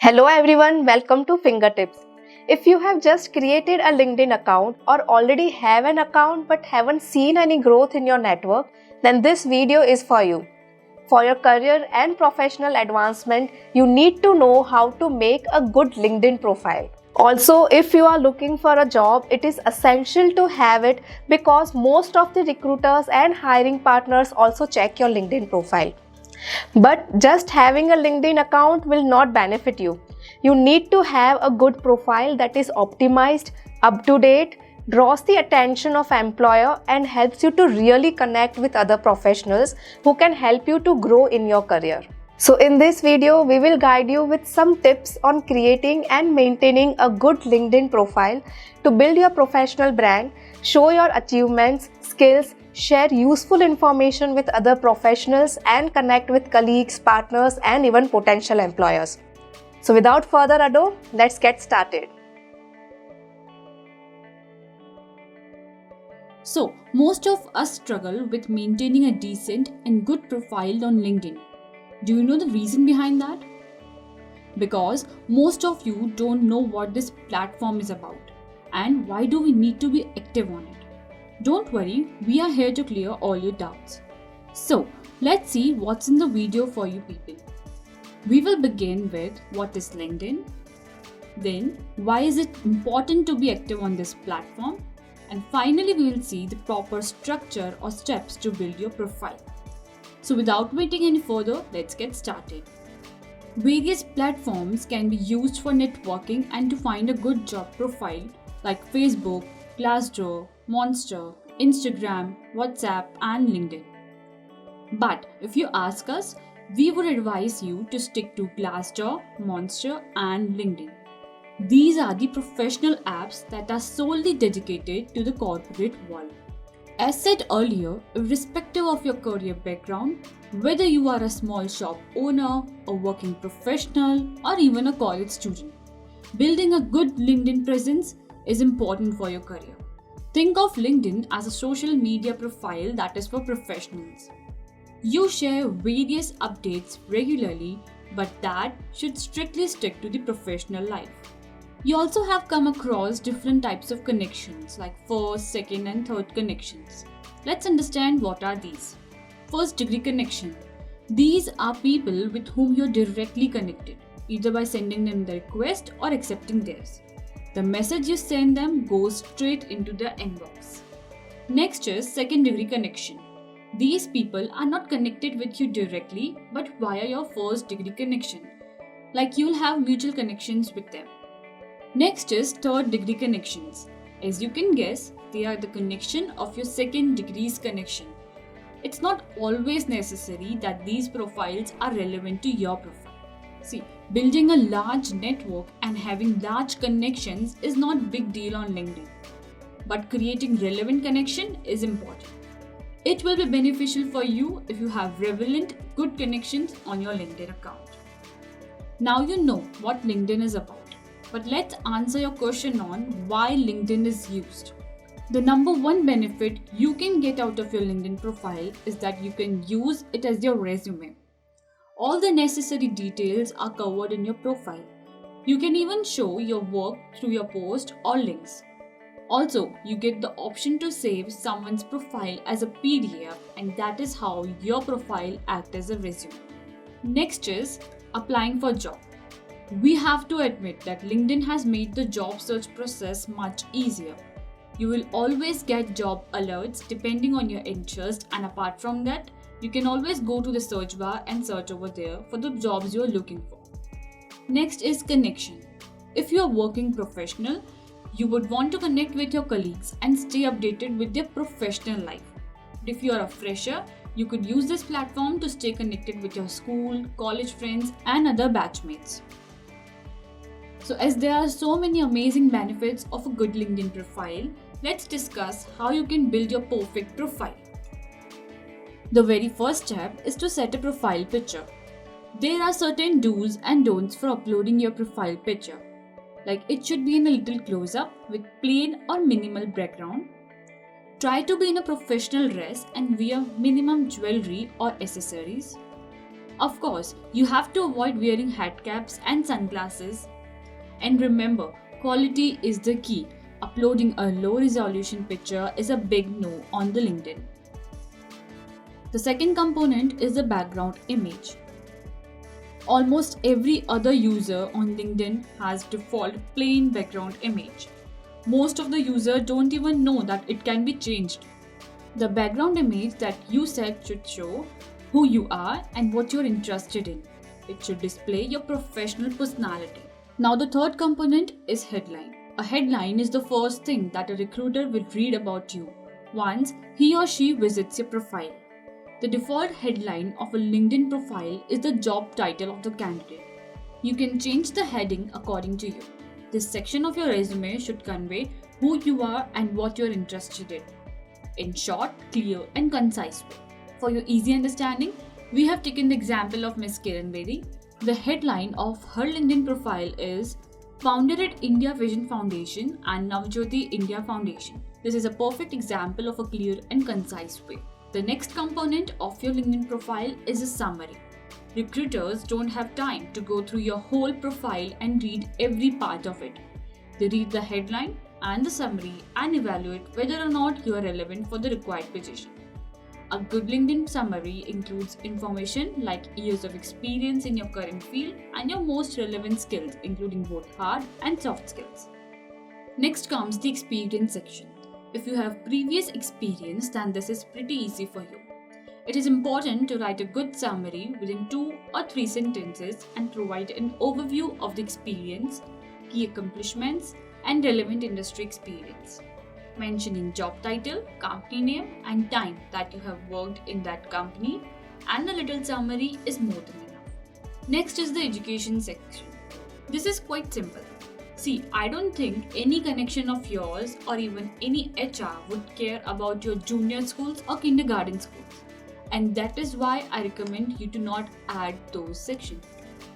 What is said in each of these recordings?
Hello everyone, welcome to Fingertips. If you have just created a LinkedIn account or already have an account but haven't seen any growth in your network, then this video is for you. For your career and professional advancement, you need to know how to make a good LinkedIn profile. Also, if you are looking for a job, it is essential to have it because most of the recruiters and hiring partners also check your LinkedIn profile. But just having a LinkedIn account will not benefit you. You need to have a good profile that is optimized, up to date, draws the attention of employer and helps you to really connect with other professionals who can help you to grow in your career. So in this video, we will guide you with some tips on creating and maintaining a good LinkedIn profile to build your professional brand, show your achievements, skills, share useful information with other professionals and connect with colleagues, partners and even potential employers. So without further ado, let's get started. So, most of us struggle with maintaining a decent and good profile on LinkedIn. Do you know the reason behind that? Because most of you don't know what this platform is about and why do we need to be active on it. Don't worry, we are here to clear all your doubts. So, let's see what's in the video for you people. We will begin with what is LinkedIn, then why is it important to be active on this platform, and finally we will see the proper structure or steps to build your profile. So without waiting any further, let's get started. Various platforms can be used for networking and to find a good job profile like Facebook, Glassdoor, Monster, Instagram, WhatsApp and LinkedIn. But if you ask us, we would advise you to stick to Glassdoor, Monster and LinkedIn. These are the professional apps that are solely dedicated to the corporate world. As said earlier, irrespective of your career background, whether you are a small shop owner, a working professional, or even a college student, building a good LinkedIn presence is important for your career. Think of LinkedIn as a social media profile that is for professionals. You share various updates regularly, but that should strictly stick to the professional life. You also have come across different types of connections like first, second and third connections. Let's understand what are these. First degree connection. These are people with whom you're directly connected, either by sending them the request or accepting theirs. The message you send them goes straight into their inbox. Next is second degree connection. These people are not connected with you directly but via your first degree connection, like you'll have mutual connections with them. Next is third degree connections. As you can guess, they are the connection of your second degree's connection. It's not always necessary that these profiles are relevant to your profile. See, building a large network and having large connections is not a big deal on LinkedIn. But creating relevant connection is important. It will be beneficial for you if you have relevant, good connections on your LinkedIn account. Now you know what LinkedIn is about. But let's answer your question on why LinkedIn is used. The number one benefit you can get out of your LinkedIn profile is that you can use it as your resume. All the necessary details are covered in your profile. You can even show your work through your post or links. Also, you get the option to save someone's profile as a PDF, and that is how your profile acts as a resume. Next is applying for job. We have to admit that LinkedIn has made the job search process much easier. You will always get job alerts depending on your interest, and apart from that, you can always go to the search bar and search over there for the jobs you are looking for. Next is connection. If you are working professional, you would want to connect with your colleagues and stay updated with their professional life. But if you are a fresher, you could use this platform to stay connected with your school, college friends and other batchmates. So as there are so many amazing benefits of a good LinkedIn profile, let's discuss how you can build your perfect profile. The very first step is to set a profile picture. There are certain do's and don'ts for uploading your profile picture. Like it should be in a little close-up with plain or minimal background. Try to be in a professional dress and wear minimum jewelry or accessories. Of course, you have to avoid wearing hat caps and sunglasses. And remember, quality is the key. Uploading a low resolution picture is a big no on the LinkedIn. The second component is the background image. Almost every other user on LinkedIn has default plain background image. Most of the users don't even know that it can be changed. The background image that you set should show who you are and what you're interested in. It should display your professional personality. Now the third component is headline. A headline is the first thing that a recruiter will read about you once he or she visits your profile. The default headline of a LinkedIn profile is the job title of the candidate. You can change the heading according to you. This section of your resume should convey who you are and what you're interested in short, clear, and concise way. For your easy understanding, we have taken the example of Ms. Kiran Bedi. The headline of her LinkedIn profile is Founded at India Vision Foundation and Navjyoti India Foundation. This is a perfect example of a clear and concise way. The next component of your LinkedIn profile is a summary. Recruiters don't have time to go through your whole profile and read every part of it. They read the headline and the summary and evaluate whether or not you are relevant for the required position. A good LinkedIn summary includes information like years of experience in your current field and your most relevant skills, including both hard and soft skills. Next comes the experience section. If you have previous experience, then this is pretty easy for you. It is important to write a good summary within 2 or 3 sentences and provide an overview of the experience, key accomplishments, and relevant industry experience. Mentioning job title, company name, and time that you have worked in that company, and a little summary is more than enough. Next is the education section. This is quite simple. See, I don't think any connection of yours or even any HR would care about your junior schools or kindergarten schools. And that is why I recommend you to not add those sections.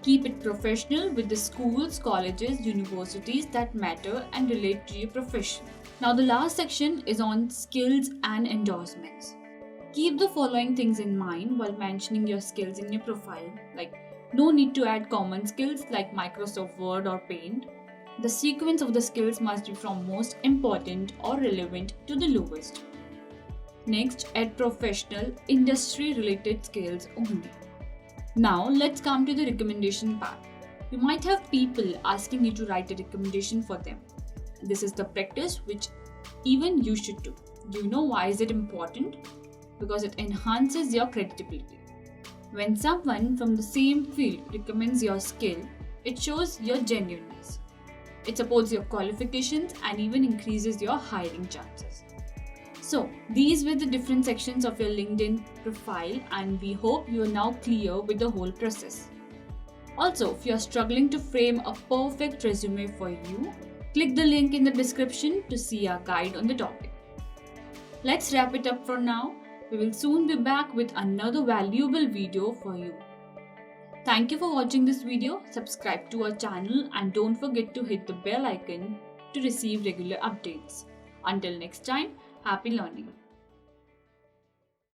Keep it professional with the schools, colleges, universities that matter and relate to your profession. Now the last section is on skills and endorsements. Keep the following things in mind while mentioning your skills in your profile, like no need to add common skills like Microsoft Word or Paint. The sequence of the skills must be from most important or relevant to the lowest. Next, add professional, industry-related skills only. Now, let's come to the recommendation part. You might have people asking you to write a recommendation for them. This is the practice which even you should do. Do you know why is it important? Because it enhances your credibility. When someone from the same field recommends your skill, it shows your genuineness. It supports your qualifications and even increases your hiring chances. So, these were the different sections of your LinkedIn profile, and we hope you are now clear with the whole process. Also, if you are struggling to frame a perfect resume for you, click the link in the description to see our guide on the topic. Let's wrap it up for now. We will soon be back with another valuable video for you. Thank you for watching this video. Subscribe to our channel and don't forget to hit the bell icon to receive regular updates. Until next time, happy learning.